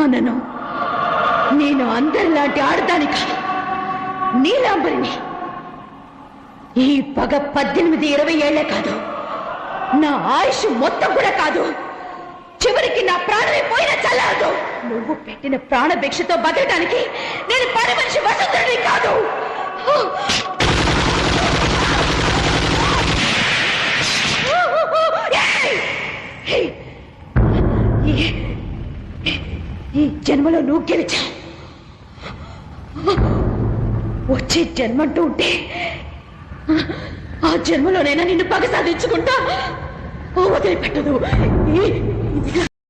అనను. నేను అందరిలాంటి ఆడదాని కాదు, నీలాంబరిని. ఈ పగ 18-20 ఏళ్లే కాదు, నా ఆయుష్ మొత్తం కూడా కాదు. చివరికి నా ప్రాణమే పోయినా చల్లదు. నువ్వు పెట్టిన ప్రాణభిక్షతో బతకడానికి నేను పని మనిషి వసుంధరని కాదు. ఈ జన్మలో నువ్వు గెలిచావు. వచ్చే జన్మంటూ ఉంటే ఆ జన్మలోనైనా నిన్ను పగ సాధించుకుంటా వదిలిపెట్టదు.